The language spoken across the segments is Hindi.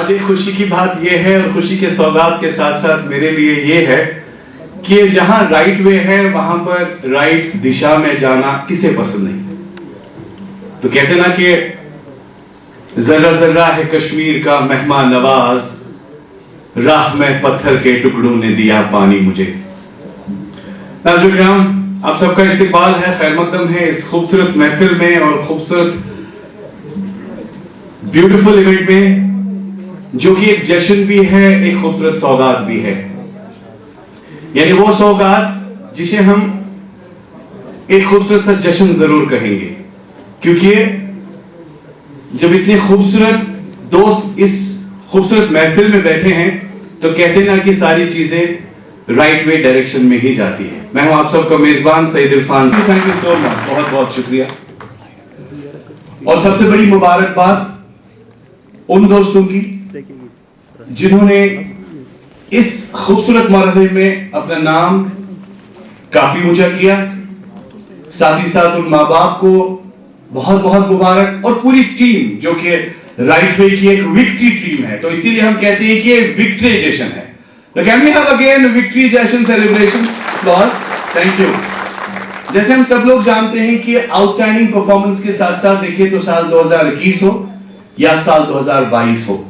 आज एक खुशी की बात यह है और खुशी के सौगात के साथ साथ मेरे लिए ये है कि जहां राइट वे है वहां पर राइट दिशा में जाना किसे पसंद नहीं। तो कहते ना कि जर्रा जर्रा है कश्मीर का मेहमान नवाज, राह में पत्थर के टुकड़ों ने दिया पानी मुझे। नाज़रीन, आप सबका इस्तकबाल है, खैर मकदम है इस खूबसूरत महफिल में और खूबसूरत ब्यूटीफुल इवेंट में, जो कि एक जश्न भी है, एक खूबसूरत सौगात भी है। यानी वो सौगात जिसे हम एक खूबसूरत सा जश्न जरूर कहेंगे, क्योंकि जब इतने खूबसूरत दोस्त इस खूबसूरत महफिल में बैठे हैं तो कहते ना कि सारी चीजें राइट वे डायरेक्शन में ही जाती है। मैं हूं आप सबका मेजबान Saeed Irfan. Thank you so much, बहुत बहुत शुक्रिया। और सबसे बड़ी मुबारकबाद उन दोस्तों की जिन्होंने इस खूबसूरत मरहले में अपना नाम काफी ऊंचा किया। साथ ही साथ उन माँ बाप को बहुत बहुत मुबारक और पूरी टीम जो कि राइट वे की एक विक्ट्री टीम है, तो इसीलिए हम कहते हैं कि विक्ट्री जश्न है। तो can we have again victory जश्न सेलिब्रेशन? Thank you. जैसे हम सब लोग जानते हैं कि आउटस्टैंडिंग परफॉर्मेंस के साथ साथ देखिए तो साल 2021 हो या साल 2022 हो,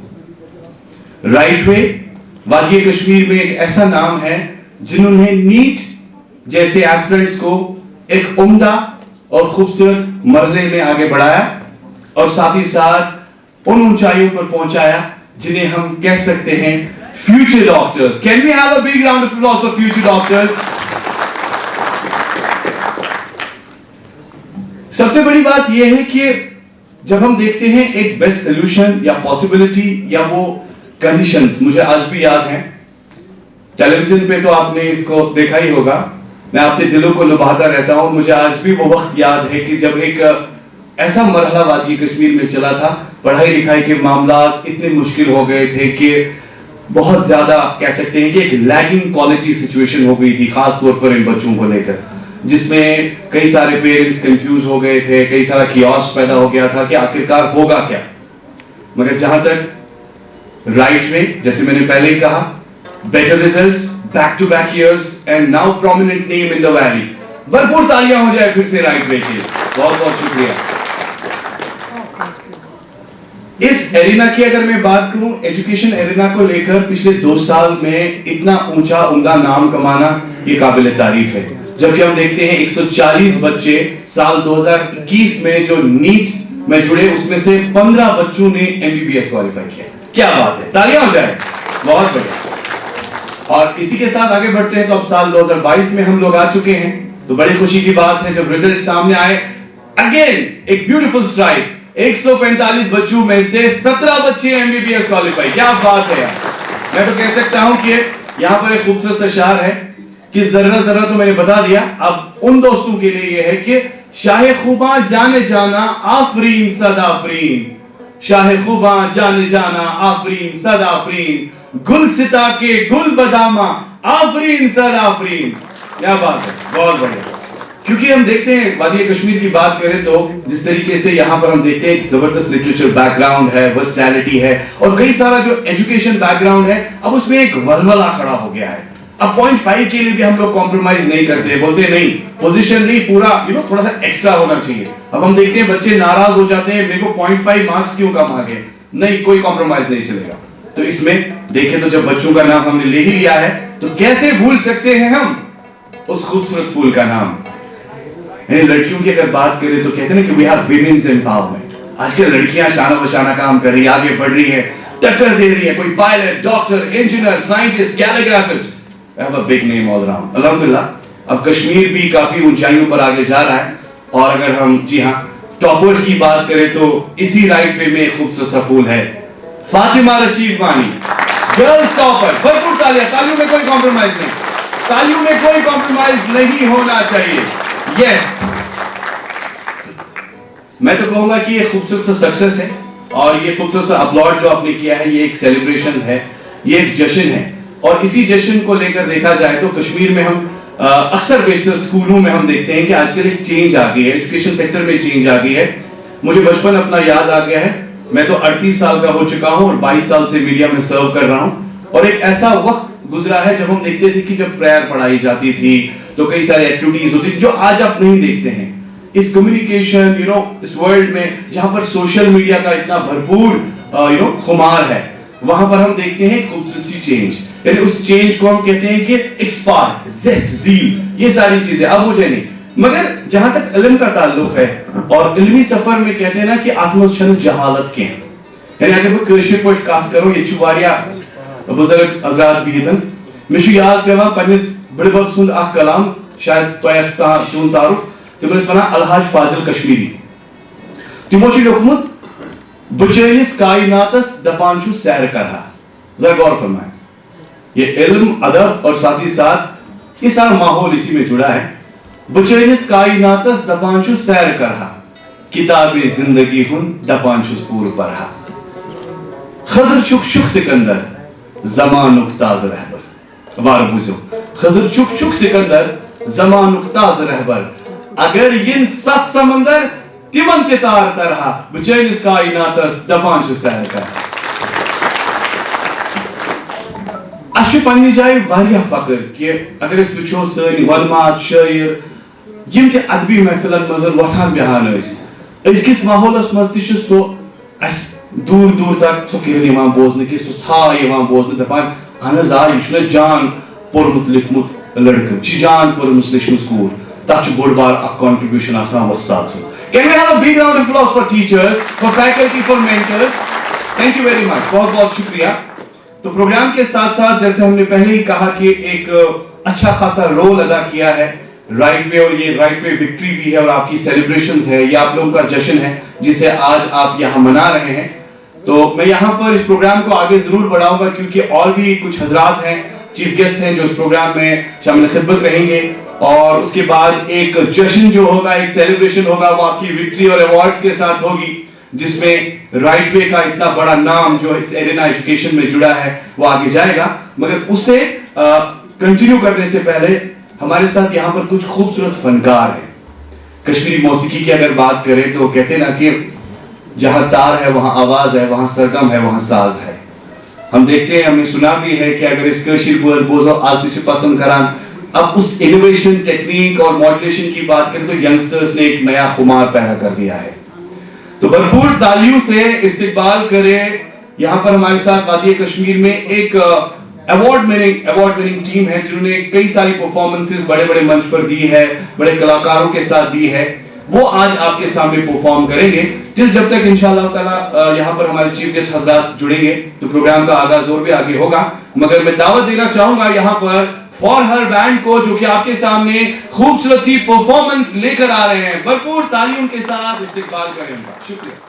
राइट वे वादी कश्मीर में एक ऐसा नाम है जिन्होंने नीट जैसे एस्पिरेंट्स को एक उम्दा और खूबसूरत मरहले में आगे बढ़ाया और साथ ही साथ उन ऊंचाइयों पर पहुंचाया जिन्हें हम कह सकते हैं future doctors. Can we have a big round of applause for future doctors? सबसे बड़ी बात यह है कि जब हम देखते हैं एक बेस्ट सोल्यूशन या पॉसिबिलिटी या वो कंडीशंस, मुझे आज भी याद है, टेलीविजन पे तो आपने इसको देखा ही होगा, मैं आपके दिलों को लुभाता रहता हूं। मुझे आज भी वो वक्त याद है कि जब एक ऐसा मरहला वादी कश्मीर में चला था, पढ़ाई लिखाई के मामला इतने मुश्किल हो गए थे कि बहुत ज्यादा कह सकते हैं कि एक लैगिंग क्वालिटी सिचुएशन हो गई थी, खास तौर पर इन बच्चों को लेकर, जिसमें कई सारे पेरेंट्स कंफ्यूज हो गए थे, कई सारा कियोस पैदा हो गया था कि आखिरकार होगा क्या। मगर जहां तक राइट वे, जैसे मैंने पहले ही कहा, better results, back to back years and now prominent name in the valley. भरपूर तालियां हो जाए फिर से राइट वे के लिए। बहुत बहुत शुक्रिया। इस एरिना की अगर मैं बात करूं, एजुकेशन एरिना को लेकर पिछले 2 साल में इतना ऊंचा उम्दा नाम कमाना ये काबिल तारीफ है। जबकि हम देखते हैं 140 बच्चे साल 2021 में जो नीट में जुड़े, उसमें से 15 बच्चों ने एमबीबीएस क्वालिफाई किया। क्या बात है, तालियां हो जाए, बहुत बढ़िया। और इसी के साथ आगे बढ़ते हैं तो अब साल 2022 में हम लोग आ चुके हैं, तो बड़ी खुशी की बात है जब रिजल्ट सामने आए। अगेन एक ब्यूटीफुल स्ट्राइक, 145 बच्चों में से 17 बच्चे एमबीबीएस क्वालिफाई। क्या बात है यार। मैं तो कह सकता हूं कि यहां पर एक खूबसूरत सा शार है कि जर्रा जर्रा तो मैंने बता दिया, अब उन दोस्तों के लिए यह है कि शाहे खूबा जाने जाना आफरीन सदा आफरीन, शाहे खूबा जाने जाना आफरीन सदा आफरीन, गुल सिता के गुल बदामा आफरीन सदा आफरीन। क्या बात है, बहुत बढ़िया। क्योंकि हम देखते हैं वादी कश्मीर की बात करें तो जिस तरीके से यहां पर हम देखते हैं जबरदस्त लिटरेचर बैकग्राउंड है, वर्सटैलिटी है और कई सारा जो एजुकेशन बैकग्राउंड है, अब उसमें एक वलवला खड़ा हो गया है। अब 0.5 के लिए भी हम लोग कॉम्प्रोमाइज नहीं करते, बोलते नहीं पोजीशन नहीं, पूरा थोड़ा सा एक्स्ट्रा होना चाहिए। अब हम देखते हैं बच्चे नाराज हो जाते हैं, मेरे को 0.5 मार्क्स क्यों कम आ गए, नहीं कोई कॉम्प्रोमाइज नहीं चलेगा। तो इसमें देखें तो जब बच्चों का नाम हमने ले ही लिया है तो कैसे भूल सकते हैं हम उस खूबसूरत फूल का नाम। लड़कियों की अगर बात करें तो कहते हैं कि वी हैव विमेन्स एम्पावरमेंट। आजकल लड़कियां शाना बशाना काम कर रही है, आगे बढ़ रही है, टक्कर दे रही है, कोई pilot, doctor, engineer, scientist, calligraphist, have a big name all around। अल्हम्दुलिल्लाह अब कश्मीर भी काफी ऊंचाइयों पर आगे जा रहा है। और अगर हम जी हाँ टॉपर्स की बात करें तो इसी राइट वे में खूबसूरत सा फूल है फातिमा रशीद वानी, गर्ल्स टॉपर। भरपूर तालियां, तालियों में कोई कॉम्प्रोमाइज नहीं, तालियों में कोई कॉम्प्रोमाइज नहीं होना चाहिए। यस, मैं तो कहूंगा कि ये खूबसूरत सा सक्सेस है और ये खूबसूरत सा अपलॉड जो आपने किया है, ये एक सेलिब्रेशन है, ये एक जश्न है। और इसी जश्न को लेकर देखा जाए तो कश्मीर में हम अक्सर बेशतर स्कूलों में हम देखते हैं कि आजकल एक चेंज आ गई है, एजुकेशन सेक्टर में चेंज आ गई है। मुझे बचपन अपना याद आ गया है मैं तो 38 साल का हो चुका हूं और 22 साल से मीडिया में सर्व कर रहा हूं और एक ऐसा वक्त गुजरा है जब हम देखते थे कि जब प्रेयर पढ़ाई जाती थी तो कई सारे एक्टिविटीज होती थी जो आज आप नहीं देखते हैं। इस कम्युनिकेशन इस वर्ल्ड में जहां पर सोशल मीडिया का इतना भरपूर खुमार है, वहां पर हम देखते हैं खूबसूरत सी चेंज, यानी उस चेंज को हम कहते हैं कि एक स्पार्क, जेस्ट, ज़ील, ये सारी चीजें अब मुझे नहीं। मगर जहां तक इल्म का ताल्लुक है और इल्मी सफर में कहते हैं ना कि आत्मशन जहालत के, यानी अगर मैं कश्मीर पर कथ करो ये वारिया बुजुर्ग हजरात बिहतन मे याद पेवान पन्निस बड़े बब सुंद अख कलाम, शायद तुम तारुफ तिम वनान अलहाज फाजिल कश्मीरी, तिमो लिखमुत बचैनिस कायनातस दपान छु सैर करहा। जरा गौर फरमाएं, ये इल्म, अदब और साथ ही साथ ये सारा माहौल इसी में जुड़ा है। बचैनिस कायनातस दपान छु सैर करहा, किताबे जिंदगी हुन दपान छु पूर परहा। खजर चुक चुक सिकंदर जमानुक ताज रहबर, वार बुझो खजर चुक चुक सिकंदर जमानुक ताज रहबर, अगर इन सत समंदर तिमन तार तरहा बचैनिस कायनातस दपान छु सैर करहा। अच्छे पन्नी जाए वारिया फकर कि अगर इस वुचो सनी वलमात शायर यम के अदबी महफिलन मजन वथान बेहान किस माहौलस मज तह सो दूर दूर तक सो बोजन कि सो छा बोजन दपान अहन आ यह जान पोरमुत लिखमुत लड़क जान पोरमुत लिखमुत कूर तथ बोड़ बार कंट्रीब्यूशन आसान वस्ताद। Can we have a big round of applause for teachers, for faculty, for mentors? Thank you very much. बहुत बहुत शुक्रिया। तो प्रोग्राम के साथ साथ जैसे हमने पहले ही कहा कि एक अच्छा खासा रोल अदा किया है राइट वे, और ये राइट वे विक्ट्री भी है और आपकी सेलिब्रेशंस है, ये आप लोगों का जश्न है जिसे आज आप यहाँ मना रहे हैं। तो मैं यहाँ पर इस प्रोग्राम को आगे जरूर बढ़ाऊंगा क्योंकि और भी कुछ हजरात हैं, चीफ गेस्ट हैं जो इस प्रोग्राम में शामिल खिदमत रहेंगे और उसके बाद एक जश्न जो होगा, एक सेलिब्रेशन होगा, वो आपकी विक्ट्री और अवार्ड्स के साथ होगी जिसमें राइट वे का इतना बड़ा नाम जो इस एरिना एजुकेशन में जुड़ा है वो आगे जाएगा। मगर उसे कंटिन्यू करने से पहले हमारे साथ यहाँ पर कुछ खूबसूरत फनकार हैं। कश्मीरी मौसीकी की अगर बात करें तो कहते ना कि जहां तार है वहां आवाज है, वहां सरगम है, वहां साज है। हम देखते हैं, हमने सुना भी है कि अगर इस कश्मीर बोझो आज पीछे पसंद करान, अब उस इनोवेशन टेक्निक और मॉड्यूलेशन की बात करें तो यंगस्टर्स ने एक नया खुमार पैदा कर दिया है। तो भरपूर तालियों से इस्तकबाल करें। यहाँ पर हमारे साथ वादी कश्मीर में एक अवार्ड विनिंग टीम है जिन्होंने कई सारी परफॉर्मेंसेस बड़े बड़े मंच पर दी है, बड़े कलाकारों के साथ दी है, वो आज आपके सामने परफॉर्म करेंगे। टिल जब तक इंशाअल्लाह ताला यहाँ पर हमारे चीफ गेस्ट हजरात जुड़ेंगे तो प्रोग्राम का आगाज और भी आगे होगा। मगर मैं दावत देना चाहूंगा यहाँ पर फॉर हर बैंड को जो कि आपके सामने खूबसूरत सी परफॉर्मेंस लेकर आ रहे हैं। भरपूर तालियों के साथ इस्तकबाल करें उनका। शुक्रिया।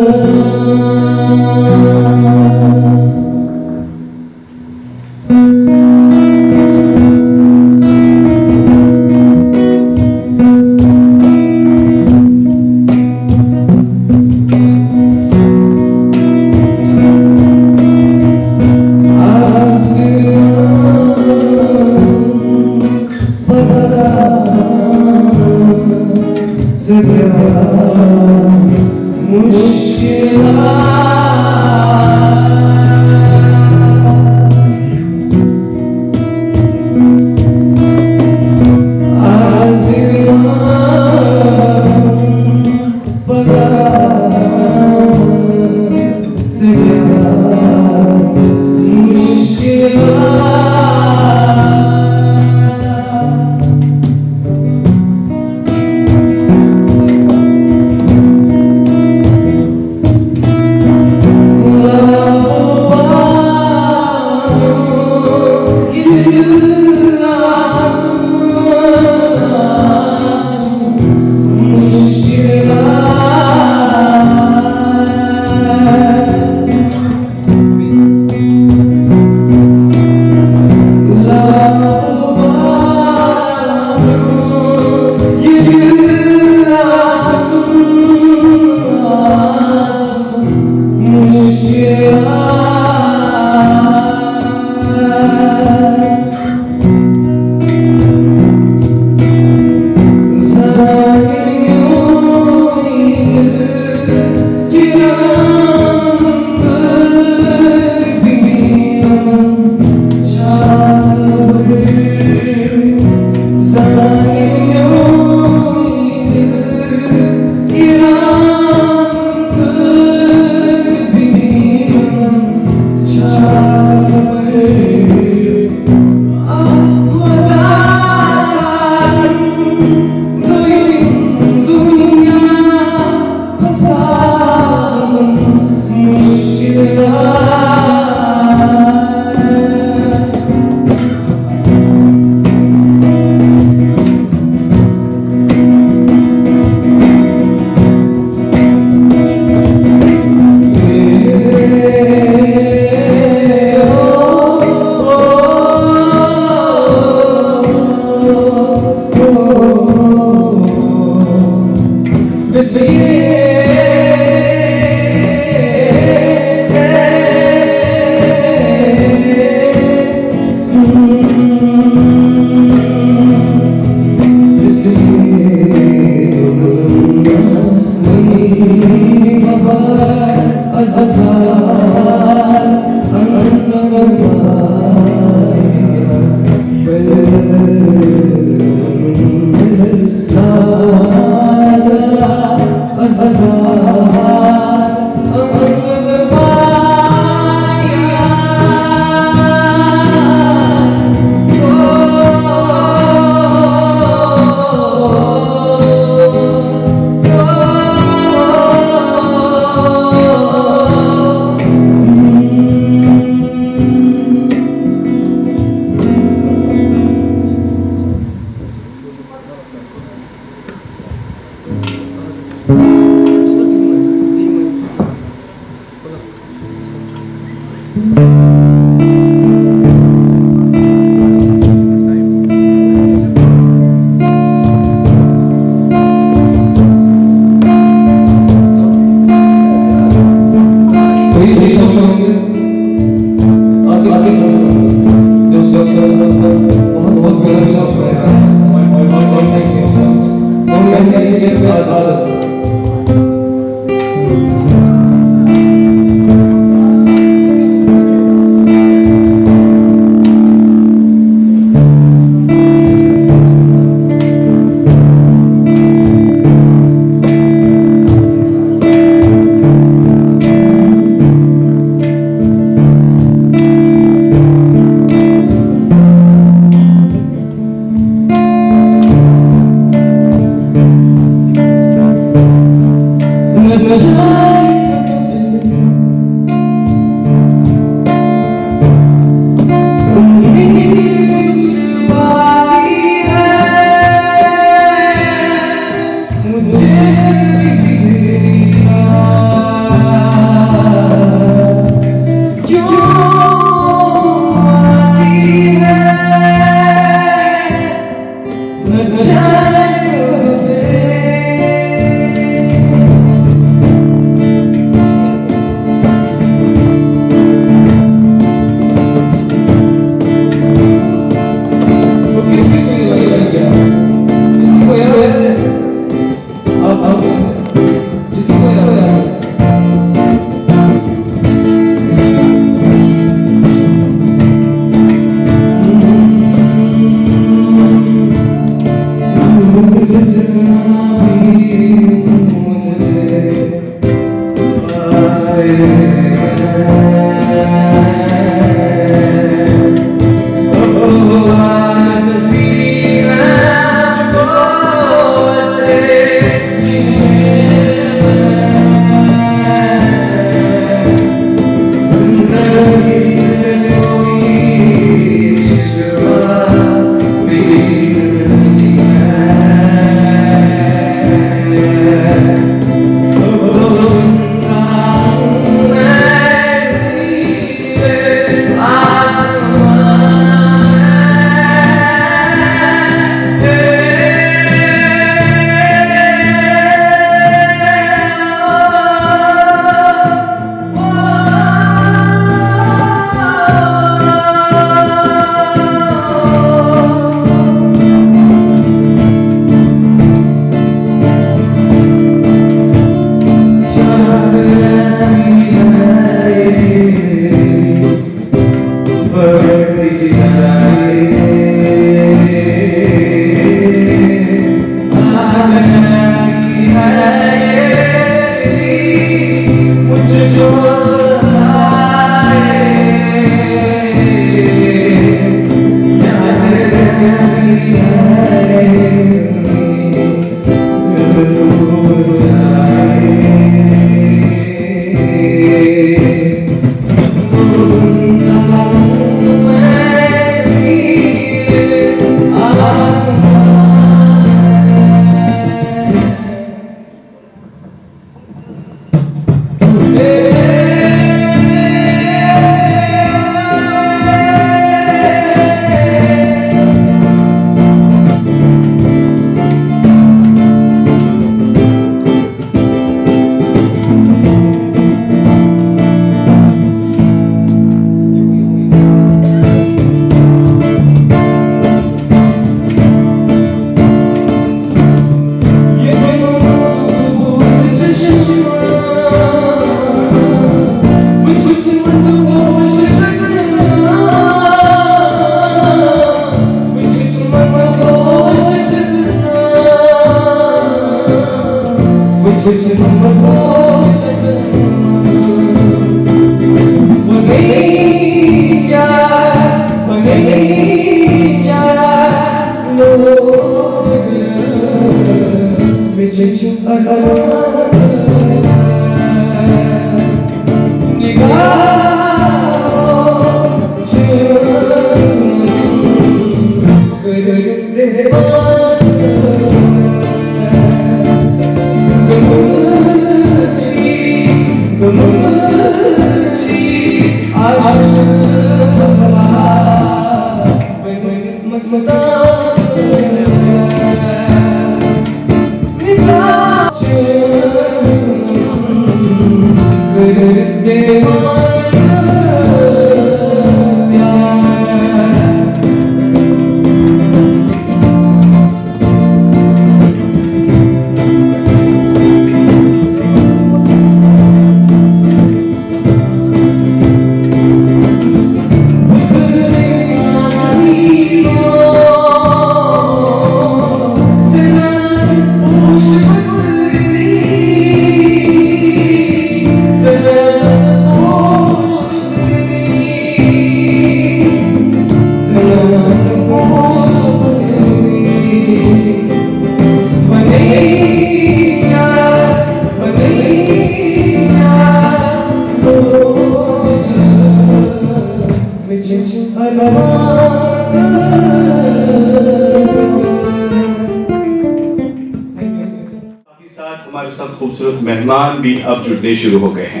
खूबसूरत मेहमान भी अब जुड़ने शुरू हो गए हैं।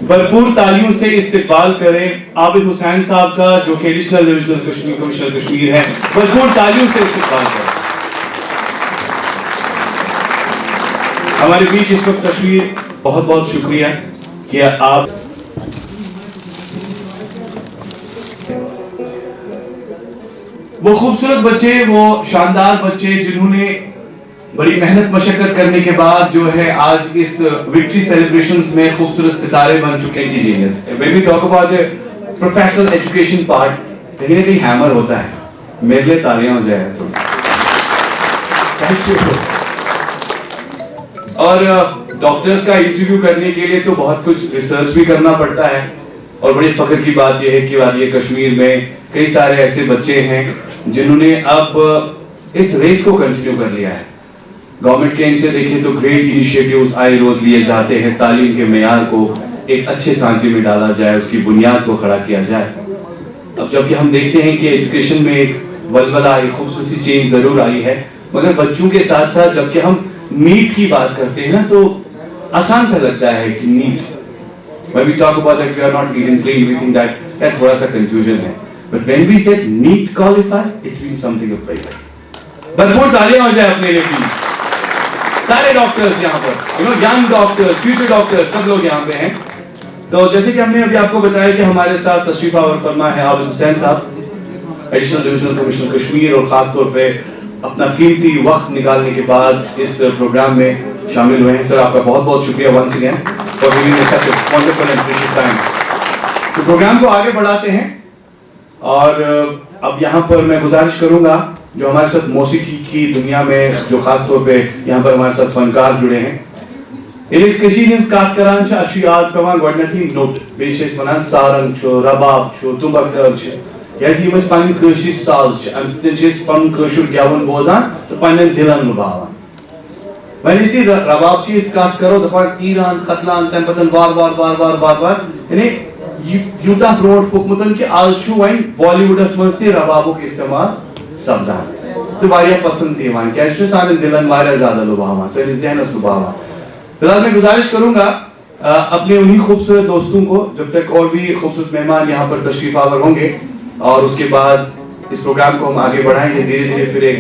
भरपूर तालियों से इस्तकबाल करें आबिद हुसैन साहब का, जो कि एडिशनल डिविजनल कमिश्नर कश्मीर है। भरपूर तालियों से इस्तकबाल करें। हमारे बीच इस वक्त तशरीफ, बहुत बहुत शुक्रिया कि आप वो खूबसूरत बच्चे, वो शानदार बच्चे जिन्होंने बड़ी मेहनत मशक्कत करने के बाद जो है आज इस विक्ट्री सेलिब्रेशंस में खूबसूरत सितारे बन चुके हैं। Genius when we talk about the professional education part, कहीं ना कहीं हैमर होता है। मेरे लिए तालियां हो जाए तो थैंक यू। और डॉक्टर्स का इंटरव्यू करने के लिए तो बहुत कुछ रिसर्च भी करना पड़ता है, और बड़ी फख्र की बात यह है कि ये कश्मीर में कई सारे ऐसे बच्चे हैं जिन्होंने अब इस रेस को कंटिन्यू कर लिया है। गवर्नमेंट के एंड से देखें तो ग्रेट इनिशिएटिव्स आए रोज लिए जाते हैं, तालीम के मेयार को एक अच्छे सांचे में डाला जाए, उसकी बुनियाद को खड़ा किया जाए। अब जबकि हम देखते हैं कि एजुकेशन में एक वलवला, एक खूबसूरत सी चेंज जरूर आई है, मगर बच्चों के साथ साथ जबकि हम नीट की बात करते हैं ना, तो आसान सा लगता है कि NEET, when we talk about that we are not clean, we think that थोड़ा सा confusion है, but when we say NEET qualify, it means something of big. भरपूर तालियां हो जाए अपने लिए प्लीज। सारे डॉक्टर्स यहाँ पर, यंग डॉक्टर्स, फ्यूचर डॉक्टर्स, सब लोग यहाँ पे हैं। तो जैसे कि हमने अभी आपको बताया कि हमारे साथ तशरीफ आवर फरमा है आबिद हुसैन साहब, एडिशनल डिविजनल कमिश्नर कश्मीर, और खासतौर पे अपना कीमती वक्त निकालने के बाद इस प्रोग्राम में शामिल हुए हैं। सर, आपका बहुत बहुत शुक्रिया once again for giving us such a wonderful and precious time. तो प्रोग्राम को आगे बढ़ाते हैं, और अब यहाँ पर मैं गुजारिश करूंगा जो हमारे साथ मौसीकी की दुनिया में जो खास तौर पे यहाँ पर हमारे साथ फनकार जुड़े हैं, इलिस कशीनिस काटकरान छ अच्छी याद पेवान गोडनथी नोट बेच इस वनान सारंग छ, रबाब छ, तुंबकदर छ, यासी यम पन कशिर साज छ, अम सतन छ पन कशिर गेवन बोजान तो पन्न दिलन लुभावान। वह इसी रबाब छी इस काट करो दफान ईरान खतलान तन पतन वार वार वार वार वार वार यानी यूता ब्रोड पुकमतन कि आज छु वन बॉलीवुडस मज ते रबाबुक इस्तेमाल सपदान तो वारिया पसंद थी वन क्या छु सारे दिलन वारिया ज्यादा लुभावा सारे ज़हनस लुभावा। फिलहाल मैं गुजारिश करूंगा अपने उन्हीं खूबसूरत दोस्तों को, जब तक और भी खूबसूरत मेहमान यहाँ पर तशरीफ आवर होंगे और उसके बाद इस प्रोग्राम को हम आगे बढ़ाएंगे धीरे धीरे। फिर एक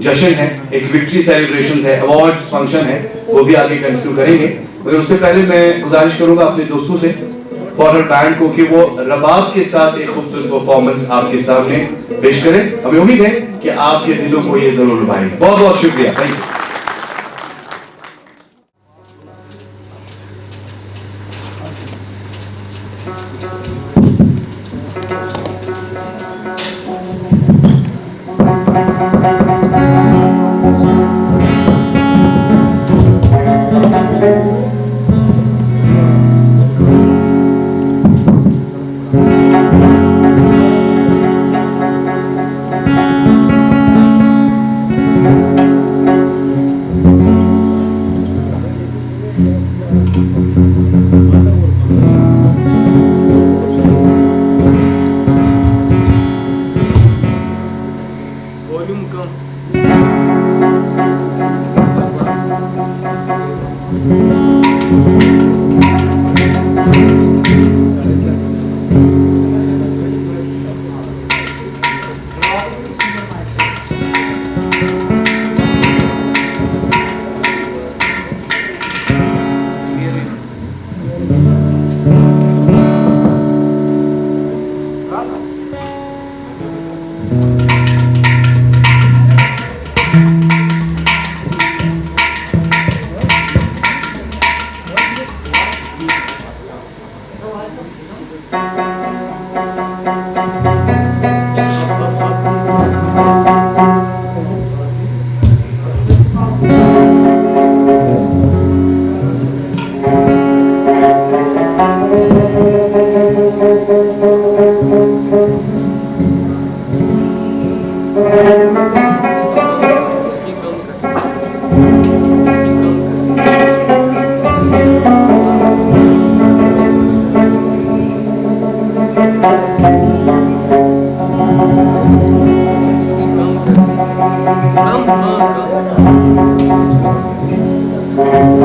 जश्न है, एक विक्ट्री सेलिब्रेशंस है, अवार्ड्स फंक्शन है, वो भी आगे कंटिन्यू करेंगे। मगर उससे पहले मैं गुजारिश करूंगा अपने दोस्तों से, फॉर हर बैंड को, कि वो रबाब के साथ एक खूबसूरत परफॉर्मेंस आपके सामने पेश करें। हमें उम्मीद है कि आपके दिलों को ये जरूर लुभाएगी। बहुत बहुत शुक्रिया, थैंक यू। Come on.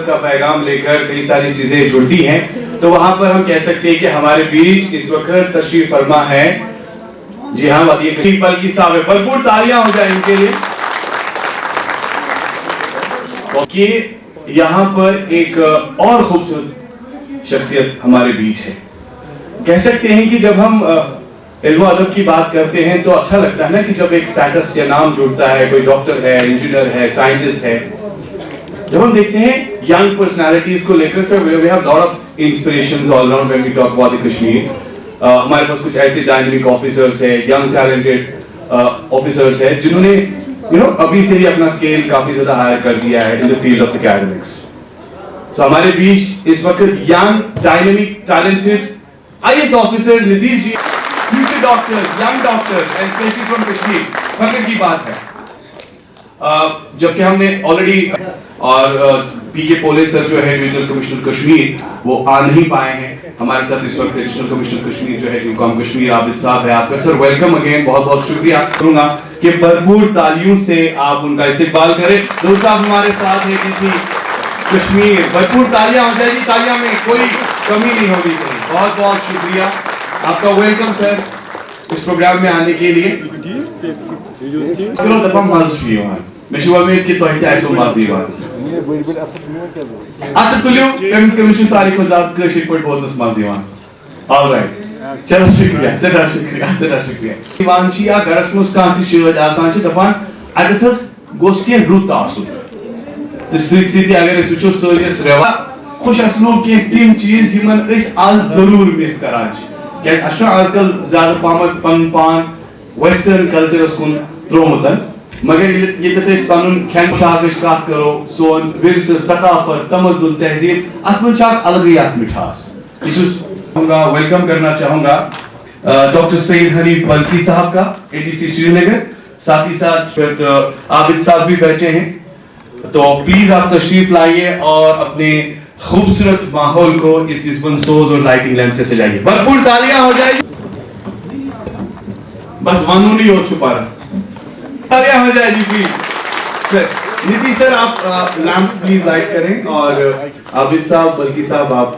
का पैगाम लेकर कई सारी चीजें जुड़ती हैं, तो वहां पर हम कह सकते हैं कि हमारे बीच इस वक्त तशरीफ फरमा है, जी हाँ, वादिय कशीफ बल्की साहब है। भरपूर तालियां हो जाए इनके लिए। कि यहाँ पर एक और खूबसूरत शख्सियत हमारे बीच है। कह सकते हैं कि जब हम इल्म अदब की बात करते हैं तो अच्छा लगता है ना कि जब एक स्टेटस या नाम जुड़ता है, कोई डॉक्टर है, इंजीनियर है, साइंटिस्ट है, जब हम देखते हैं यंग पर्सनालिटीज को लेकर, sir we have lot of inspirations all around when we talk about the Kashmir. हमारे पास कुछ ऐसे डायनामिक ऑफिसर्स है, यंग टैलेंटेड ऑफिसर्स है, जिन्होंने अभी से ही अपना स्केल काफी ज्यादा हायर कर दिया है in the field of academics. So हमारे बीच इस वक्त young dynamic talented IAS officer Nitish ji, future doctors, young doctors and specially from Kashmir, फख्र की बात है। जबकि हमने ऑलरेडी और पीके पोले सर जो है डिविजनल कमिश्नर कश्मीर, वो आ नहीं पाए हैं हमारे साथ इस वक्त। एडिशनल कमिश्नर कश्मीर जो है यूकॉम कश्मीर आबिद साहब है, आपका सर वेलकम अगेन, बहुत बहुत शुक्रिया करूंगा कि भरपूर तालियों से आप उनका इस्तेकबाल करें। दोस्त साहब हमारे साथ है किसी कश्मीर, भरपूर तालियां हो जाएगी, तालियां में कोई कमी नहीं होगी। बहुत बहुत शुक्रिया आपका, वेलकम सर इस प्रोग्राम में आने के लिए। चलो दफा मज़ मैं उम्मीद कि तोह आसो मज़ अत तुलियो कमिस सारी को ज्यादा कशिर पे बोलनस मज़ ऑलराइट, चलो शुक्रिया, सदा शुक्रिया, सदा शुक्रिया। वन या घरस मज कह शद आसान दपान अतस गोस कह रुत आसुन तो सत अगर वो सस रवा खुश आसनो कह तम चीज यमन आज जरूर मिस करान क्या आजकल ज्यादा पहमत पन पान वेस्टर्न कल्चरस कुन त्रोमुत, मगर ये पन खेन पोशाक कत करो, सोन विरस सकाफत तमद्दुन तहजीब अत मन अलग ही मिठास। वेलकम करना चाहूंगा डॉक्टर सईद हनीफ बल्की साहब का, एडीसी श्रीनगर, साथ ही साथ आबिद साहब भी बैठे हैं। तो प्लीज आप तशरीफ लाइए और अपने खूबसूरत माहौल को इस सोज और लाइटिंग लैंप से सजाइए। भरपूर तालियां हो जाएगी, बस वानू नहीं हो छुपा रहा, तालियां हो जाएगी प्लीज। नीति सर आप लैंप प्लीज लाइट करें, और आबिद साहब बल्की साहब आप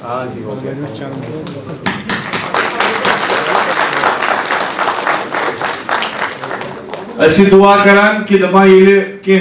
हाँ जी हो गया। अच्छी दुआ करान कि दफा ये के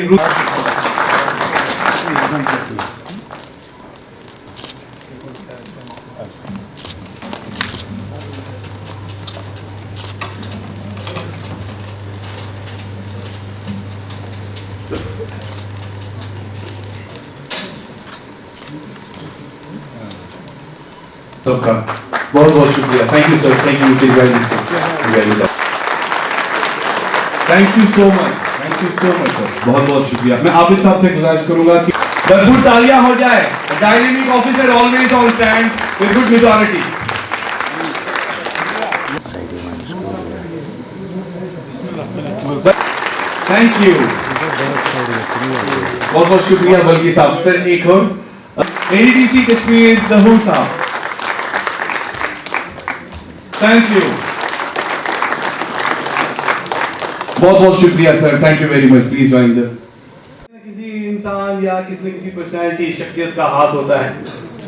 सबका बहुत बहुत शुक्रिया। Thank you sir, thank you, thank you so much, thank you so much sir, बहुत बहुत शुक्रिया। मैं आबिद साहब से गुजारिश करूंगा कि भरपूर तालियां हो जाए। Dynamic officer always on stand with good majority. Thank you, बहुत बहुत शुक्रिया बल्कि साहब। सर एक और एडीसी कश्मीर जहूर साहब, थैंक यू, बहुत बहुत शुक्रिया sir, thank you very much. Please join the. किसी इंसान या किसी न किसी पर्सनैलिटी शख्सियत का हाथ होता है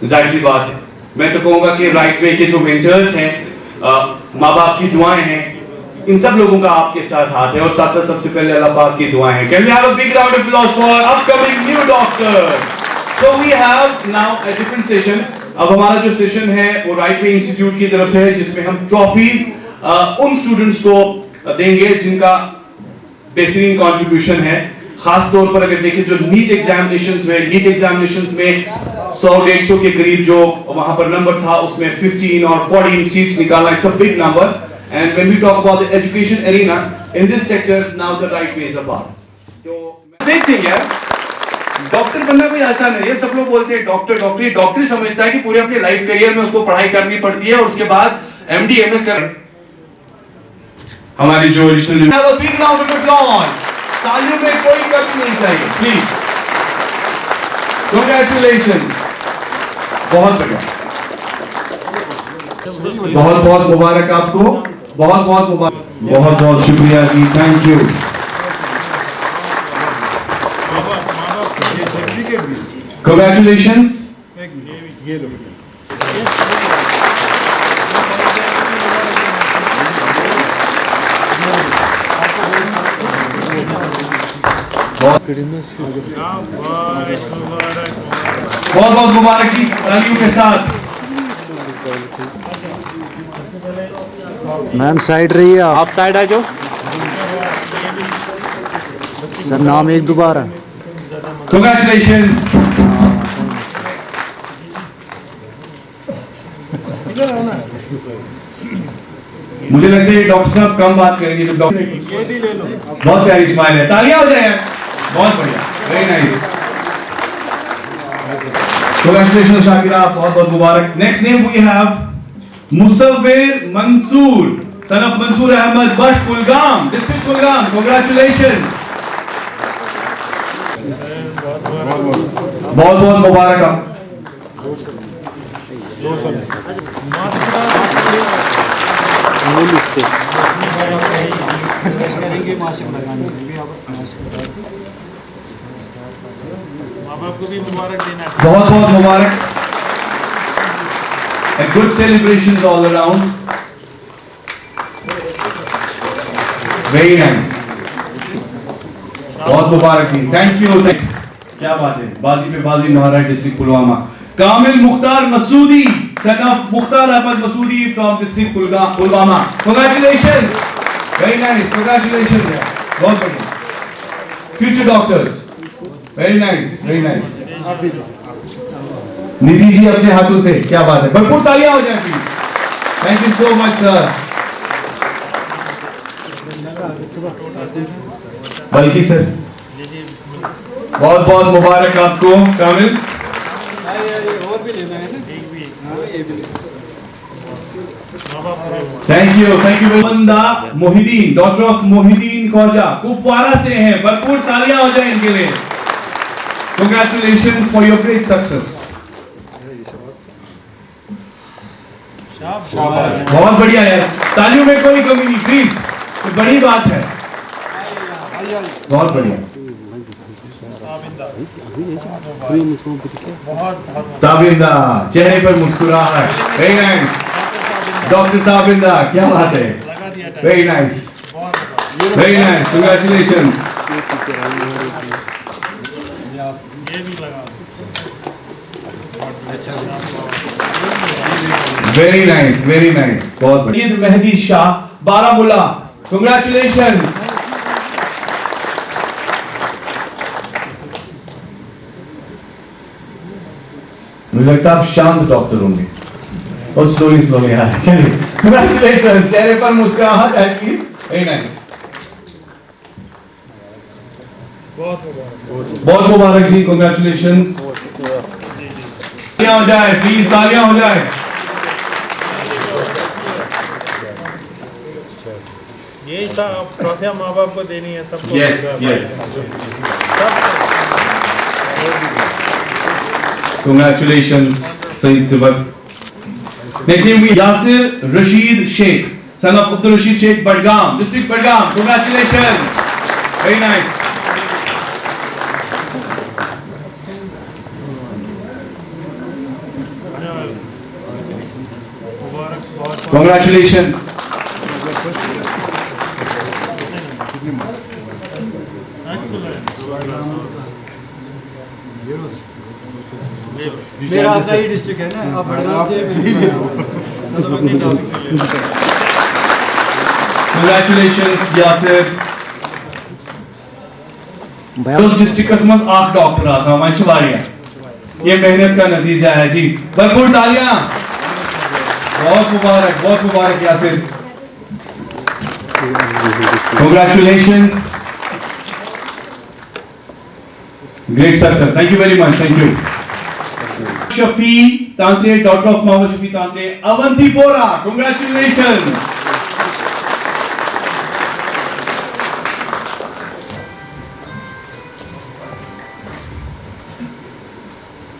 जाहिर सी बात है, मैं तो कहूंगा कि राइट वे के जो मेंटर्स हैं, माँ बाप की दुआएं हैं, इन सब लोगों का आपके साथ हाथ है, और साथ साथ सबसे पहले अल्लाह पाक की दुआएं हैं। Can we have a big round of applause for upcoming new doctor? So we have now a different session. अब हमारा जो सेशन है वो राइट वे इंस्टीट्यूट की तरफ से है, जिसमें हम ट्रॉफीज उन स्टूडेंट्स को देंगे जिनका बेहतरीन कंट्रीब्यूशन है। खास तौर पर अगर देखें जो नीट एग्जामिनेशंस में 100-150 के करीब जो वहां पर नंबर था, उसमें 15 और 14 सीट्स निकालना, it's a big number. And when we talk about the education arena in this sector, now the right way is a part. तो देखते हैं यार, डॉक्टर बनना कोई आसान नहीं है। सब लोग बोलते हैं डॉक्टर समझता है कि पूरे अपने लाइफ करियर में उसको पढ़ाई करनी पड़ती है और उसके बाद एमडी एमएस कर। हमारी जो original have a big round of applause. तालियों में कोई कमी नहीं चाहिए, प्लीज। Congratulations, बहुत बढ़िया, बहुत बहुत मुबारक आपको, बहुत बहुत मुबारक, बहुत बहुत शुक्रिया जी, थैंक यू। Congratulations। बहुत बहुत मुबारक जी, तालियों के साथ। मैम साइड रहिए, आप साइड आ जाओ। सर नाम एक दोबारा। Congratulations। मुझे लगता है डॉक्टर साहब कम बात करेंगे, जब डॉक्टर बहुत प्यारी स्माइल है, तालियां हो जाए, बहुत बढ़िया, वेरी नाइस। Congratulations शाकिरा, बहुत बहुत मुबारक। Next name we have Musavvir Mansoor, son of Mansoor Ahmad Butt Kulgam, district Kulgam. Congratulations, बहुत बहुत मुबारक आप। बहुत बहुत मुबारक। A good celebrations all around. Very nice. बहुत मुबारक जी, थैंक यू। क्या बात है, बाजी पे बाजी महाराज, district Pulwama. Kamil Mukhtar Masoodi, son of Mukhtar Ahmad Masoodi from district Pulwama. Congratulations, very nice, congratulations यार, बहुत बढ़िया। Future doctors, very nice, very nice। Nidhi ji अपने हाथों से, क्या बात है, भरपूर तालियां हो जाए please. Thank you so much sir. बल्कि सर, बहुत बहुत मुबारक आपको कामिल। Thank you. बंदा मोहिदीन, डॉक्टर ऑफ मोहिदीन खोजा, कुपवारा से हैं, भरपूर तालियां हो जाए इनके लिए। Congratulations for your great success। बहुत बढ़िया यार, तालियों में कोई कमी नहीं प्लीज, ये बड़ी बात है, बहुत बढ़िया। ताबिंदा, चेहरे पर मुस्कुराहट, वेरी नाइस। डॉक्टर ताबिंदा, क्या बात है, very nice, very nice, congratulation. Very nice, very nice, बहुत बढ़िया। मेहदी शाह, बारामूला, कंग्रेचुलेशन। मुझे लगता है आप शांत डॉक्टर होंगे, और स्लोली आ रहे हैं। चलिए, कंग्रेचुलेशन, चेहरे पर मुस्कुराहट एटलीस्ट, वेरी नाइस, बहुत मुबारक जी, कंग्रेचुलेशंस। तालियां हो जाए प्लीज, तालियां हो जाए। यही सब ट्रॉफियां माँ बाप को देनी है सबको। Yes yes, congratulations Saeed Sibat. Next name we Yasir Rashid Sheikh, son of Abdul Rashid Sheikh, Budgam, district Budgam. Congratulations, very nice. मुबारक बहुत Congratulations. मेरा अपना ही डिस्ट्रिक्ट है ना, आप बड़गांव से Congratulations, Yasir. Those district customers आख डॉक्टर आसा मंच वारिया ये मेहनत का नतीजा है जी भरपूर तालियां बहुत मुबारक Yasir Congratulations. Great success. Thank you very much. Thank you. Shafi Tantre, daughter of Mohammed Shafi Tantre, Avantipora. Congratulations.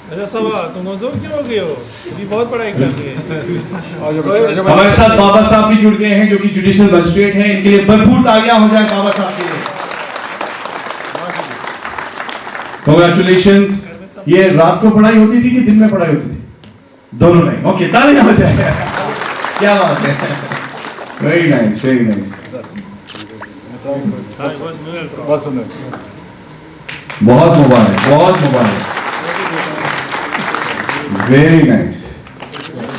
अच्छा सबा तुम कमजोर क्यों हो गए हो? अभी बहुत पढ़ाई कर रही है। हमारे साथ बाबा साहब भी जुड़ गए हैं जो कि जुडिशनल मजिस्ट्रेट हैं इनके लिए भरपूर तालियां हो जाए बाबा साहब के लिए Congratulations. ये रात को पढ़ाई होती थी कि दिन में पढ़ाई होती थी दोनों नहीं ओके तालियां हो जाए क्या बात है वेरी नाइस बहुत मुबारक वेरी नाइस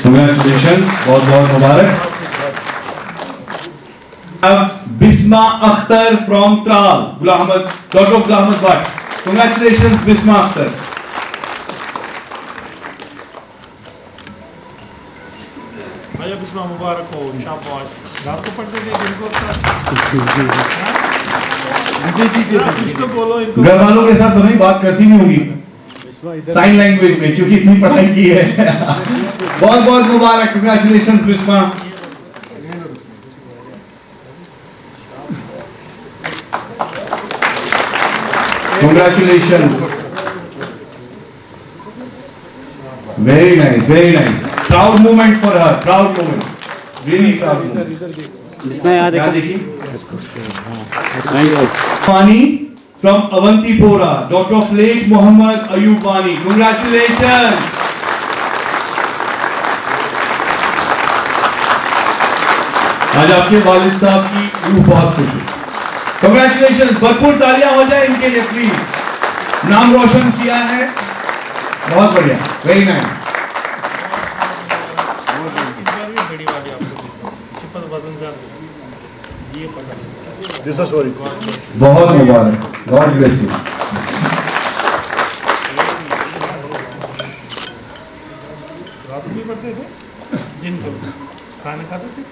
Congratulations. बहुत मुबारक Bisma Akhtar from Tral, Ghulam Ahmad, daughter of Ghulam Ahmad Bhatt. Congratulations, Bisma Akhtar. भैया बिस्मा मुबारक हो शाबाश रात को पढ़ते थे दिन को कुछ तो बोलो इनको घर वालों के साथ दोनों ही बात करती भी होंगी साइन लैंग्वेज में क्योंकि इतनी पढ़ाई की है बहुत मुबारक Congratulations, Bisma. Congratulations. Very nice. Proud moment for her. Really proud moment. इसमें याद क्या देखिए Wani from Avantipora, daughter of late Muhammad Ayub Wani. Congratulations. आज आपके वालिद साहब की रूह बहुत खुश है Congratulations. भरपूर तालियां हो जाए इनके लिए प्लीज नाम रोशन किया है बहुत बढ़िया वेरी नाइस इस बार भी बड़ी वाली आपको सिर्फ वजन ज्यादा ये पता बहुत मुबारक गॉड ब्लेस यू रात को भी पढ़ते थे दिन को खाना खाते थे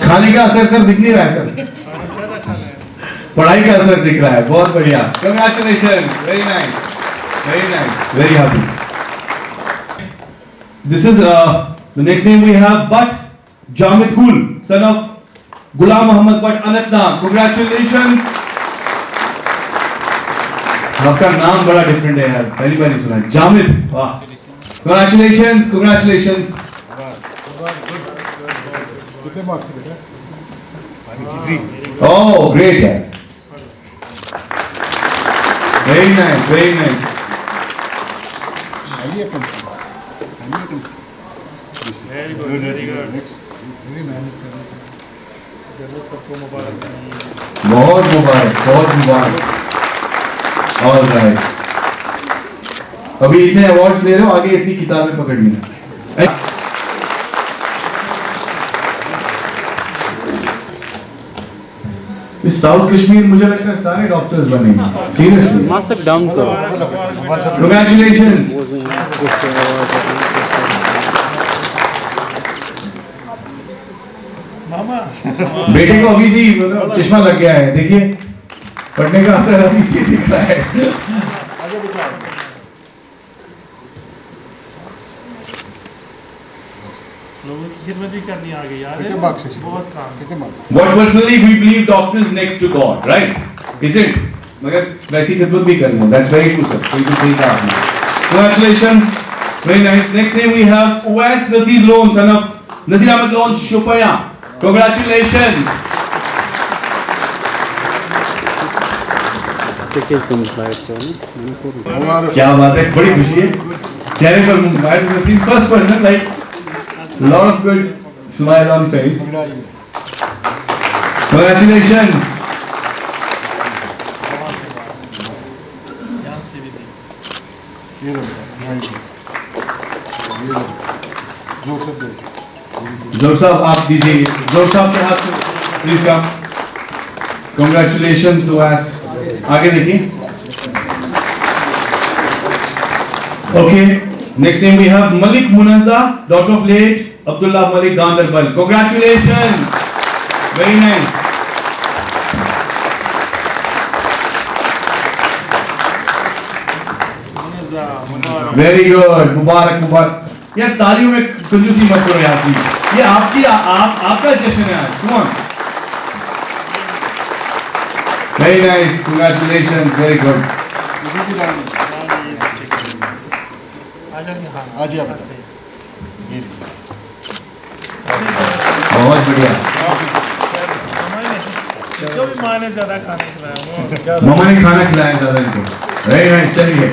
खाने का असर सर दिख नहीं रहा है सर खाना ज्यादा खाना है पढ़ाई का असर दिख रहा है बहुत बढ़िया Congratulations. Very nice very happy This is the next name we have Butt Jamid Gul son of Ghulam Muhammad Butt Anantnag. Congratulations. आपका नाम बड़ा डिफरेंट है यार पहली बार ही सुना है जामिद वाह Congratulations. कितने मार्क्स से बेटा? Oh, great यार very nice आइए अपन वेरी गुड नेक्स्ट जरूर सबको मुबारक बहुत मुबारक All right. अभी इतने अवार्ड्स ले रहे हो आगे इतनी किताबें पकड़नी है इस साउथ कश्मीर मुझे लगता है सारे डॉक्टर्स बनेंगे सीरियसली मास्क डाउन करो Congratulations. मामा बेटे को अभी से मतलब चश्मा लग गया है देखिए पढ़ने का असर अभी से दिख रहा है लोगों की खिदमत भी करनी आ गई यार कितने मार्क्स से बहुत काम कितने marks What personally we believe doctors next to God, right? Is it? मगर वैसी खिदमत भी करनी है. That's very true, sir. बिल्कुल सही कहा आपने. Congratulations. Very nice. Next name we have Uwais Nazir Loan, son of Nazir Ahmed Loan Shopaya. Congratulations. क्या बात है बड़ी खुशी है चेहरे पर I've seen first person like lot of good smile on face. Congratulations. ध्यान से भी देखिए। ये लो बेटा, यहाँ ये लो। जोर से दे। जोर साहब आप दीजिए, जोर साहब के हाथ से प्लीज कम। Congratulations सुहास। आगे देखिए। Okay, next name we have Malik Munazza, daughter of late Abdullah Malik Ganderbal. Congratulations. Very nice. Very good. मुबारक मुबारक। यार तालियों में कंजूसी मत करो यार प्लीज। ये आपकी आपका जश्न है आज। Come on. Very nice. Congratulations. Very good. इसी की लाइन है। आ जाइए हाँ आ जाइए बेटा। ये बहुत बढ़िया। इसको भी माँ ने ज्यादा खाना खिलाया। मामा ने खाना खिलाया ज्यादा इनको। Very nice. चलिए।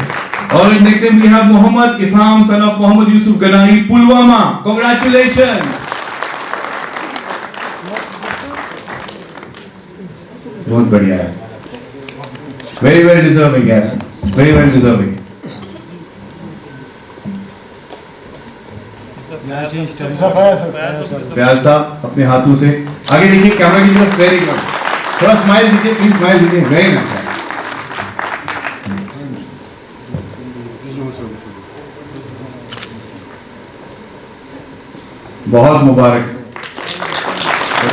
और next name we have Mohammad Ifham, son of Mohammad Yusuf Ganai, Pulwama. Congratulations. बहुत बढ़िया है। Very well deserving है। Very well deserving. सब है सब। प्याज साहब अपने हाथों से आगे देखिए कैमरा की तरफ। Very good. थोड़ा स्माइल दीजिए प्लीज, स्माइल दीजिए। Very nice. जोर से। बहुत मुबारक।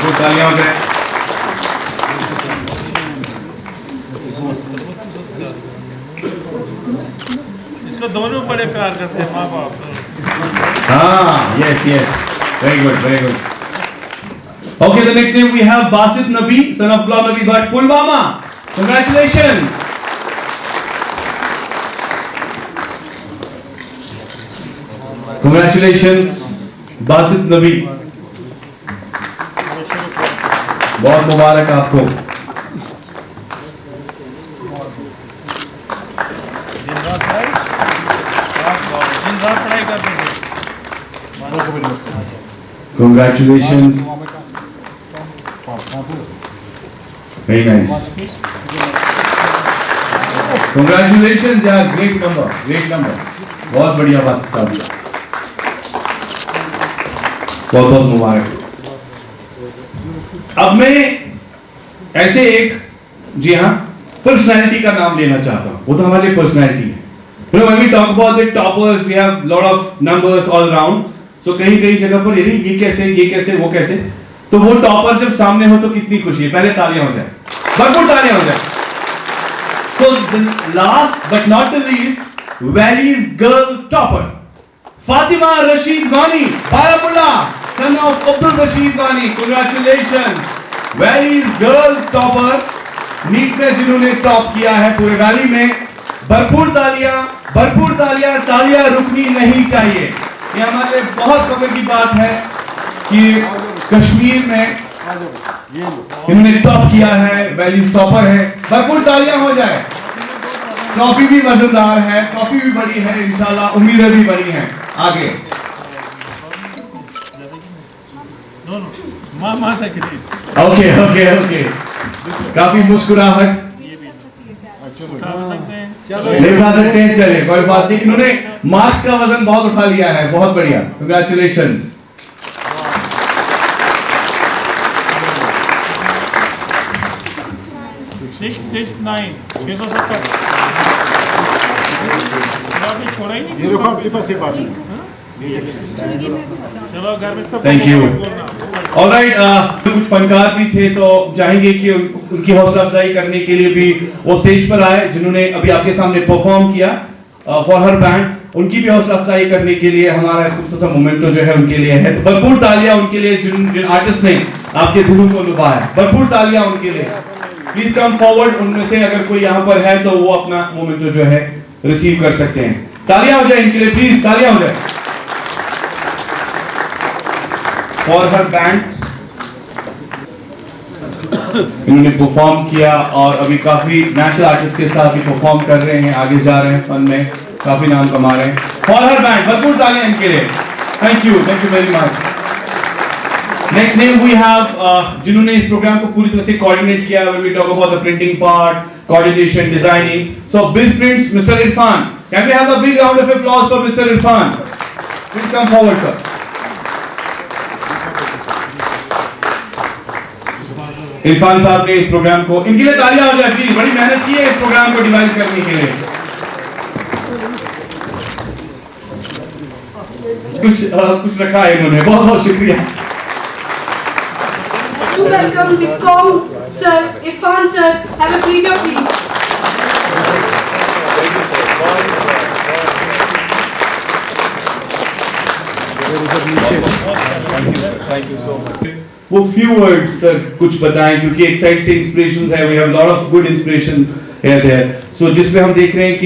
तो तालियां हो जाए। इसको दोनों बड़े प्यार करते हैं माँ बाप। हाँ, yes, yes. Very good, very good. Okay, the next name we have Basit Nabi, son of Ghulam Nabi Bhatt, Pulwama. Congratulations. Congratulations, Basit Nabi. बहुत मुबारक आपको। दिन रात पढ़ाई करते थे। बस समझ लो। Congratulations. Very nice. Congratulations यार, great number, great number. बहुत बढ़िया बात साहब। बहुत बहुत मुबारक। अब मैं ऐसे एक, जी हाँ, पर्सनैलिटी का नाम लेना चाहता हूँ। वो तो हमारे पर्सनैलिटी है। You know, when we talk about the toppers, we have lot of numbers all around. So कहीं कहीं जगह पर ये कैसे, वो कैसे। तो वो टॉपर जब सामने हो तो कितनी खुशी है। पहले तालियां हो जाए, भरपूर तालियां हो जाए। So the last but not the least, Valley's girl topper, Fatima Rashid Wani, Baramulla, son of Abdul Rashid Wani. Congratulations, Valley's girl topper, NEET में जिन्होंने टॉप किया है पूरे वैली में। भरपूर तालियां, तालियां रुकनी नहीं चाहिए। ये हमारे बहुत फख्र की बात है कि कश्मीर में इन्होंने टॉप किया है, वैली टॉपर है। भरपूर तालियां हो जाए। ट्रॉफी भी मजेदार है, ट्रॉफी भी बड़ी है, इंशाल्लाह उम्मीदें भी बड़ी हैं आगे। मामा तक नहीं। ओके ओके ओके, काफी मुस्कुराहट उठा सकते हैं। ले उठा सकते हैं। चलिए कोई बात नहीं, इन्होंने मार्क्स का वजन बहुत उठा लिया है। बहुत बढ़िया, कंग्रेचुलेशंस। 669 आपने छोड़ा ही नहीं। ये देखो आपके पास ये बात है। चलो घर में सब Thank you. बोलना। ऑलराइट, कुछ फनकार भी थे तो चाहेंगे कि उनकी हौसला अफजाई करने के लिए भी वो स्टेज पर आए, जिन्होंने अभी आपके सामने परफॉर्म किया फॉर हर बैंड। उनकी भी हौसला अफजाई करने के लिए हमारा खूबसूरत सा मोमेंटो जो है उनके लिए है। तो भरपूर तालियां उनके लिए जिन आर्टिस्ट ने आपके दिलों को लुभाया है। भरपूर तालियां उनके लिए। Please come forward. उनमें से अगर कोई यहाँ पर है तो वो अपना मोमेंटो जो है रिसीव कर सकते हैं। तालियां हो जाए इनके लिए, प्लीज तालियां हो जाए फॉर हर बैंड। इन्होंने परफॉर्म किया और अभी काफी नेशनल आर्टिस्ट के साथ भी परफॉर्म कर रहे हैं, आगे जा रहे हैं फन में। काफी नाम कमा रहे हैं। फॉर हर बैंड भरपूर तालियां इनके लिए। Thank you very much. Next name we have जिन्होंने इस प्रोग्राम को पूरी तरह से कोऑर्डिनेट किया। When we talk about the printing part, coordination, designing, so biz prints mister Irfan. Can we have a big round of applause for mister Irfan? Please come forward sir. Irfan साहब ने इस प्रोग्राम को, इनके लिए तालियां हो जाए प्लीज, बड़ी मेहनत की है इस प्रोग्राम को डिवाइस करने के लिए। कुछ रखा है इन्होंने, बहुत बहुत शुक्रिया। To welcome Bitcom sir, Irfan sir, have a pleasure please. वो few words sir कुछ बताएं, क्योंकि एक साइड से इंस्पिरेशंस है, we have lot of good inspiration here there, so जिसमें हम देख रहे हैं कि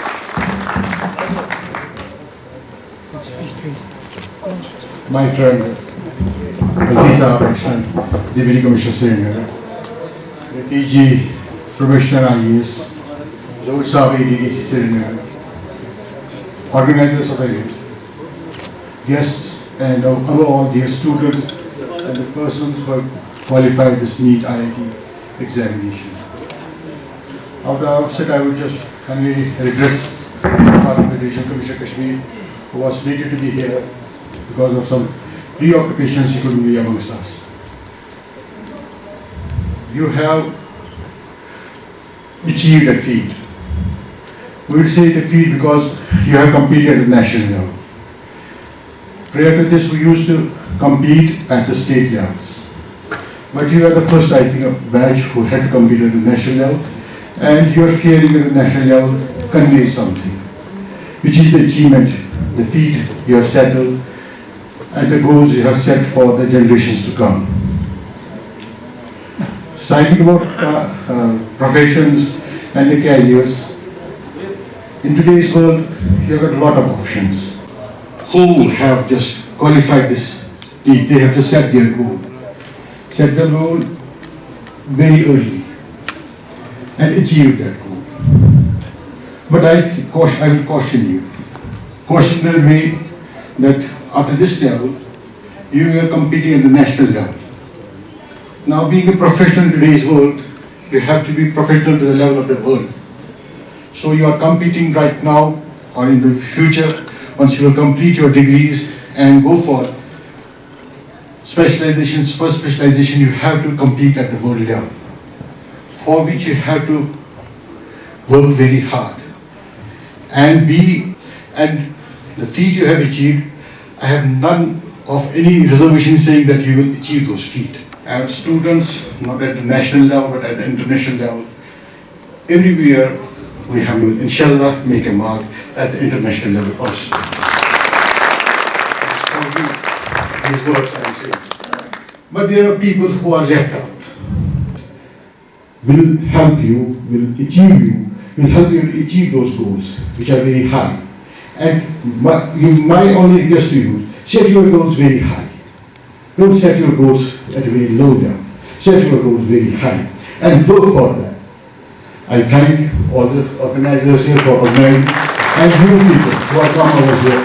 My friend, Balti Saab, excellent Deputy Commissioner Srinagar, Nitish ji, Commissioner IAS, Zohar Saab, ADDC Srinagar, organizers of the event, guests, and above all dear students and the persons who have qualified this NEET IIT examination. At the outset, I would just humbly regress the Division Commissioner Kashmir, who was slated to be here because of some preoccupations he couldn't be amongst us. You have achieved a feat. We would say it a feat because you have competed at national level. Prior to this, we used to compete at the state levels. But you are the first, I think, batch who had to compete at the national level, and your feeling at the national level conveys something, which is the achievement, the feat you have settled, and the goals you have set for the generations to come. Citing about professions and the careers, in today's world, you have got a lot of options. Who have just qualified this need, they have to set their goal. Set their goal very early and achieve that goal. But I will caution you. Caution the way that after this level, you are competing at the national level. Now, being a professional in today's world, you have to be professional to the level of the world. So you are competing right now or in the future, once you will complete your degrees and go for specializations. First specialization, you have to compete at the world level, for which you have to work very hard and the feat you have achieved, I have none of any reservation saying that you will achieve those feat. I have students not at the national level but at the international level. Everywhere we have to, inshallah, make a mark at the international level also. These words I am saying. But there are people who are left out. Will help you, will help you to achieve those goals, which are very high. And my only request to you, set your goals very high. Don't set your goals at a very low level. Set your goals very high and work for that. I thank all the organizers here for organizing, and you people who are come over here,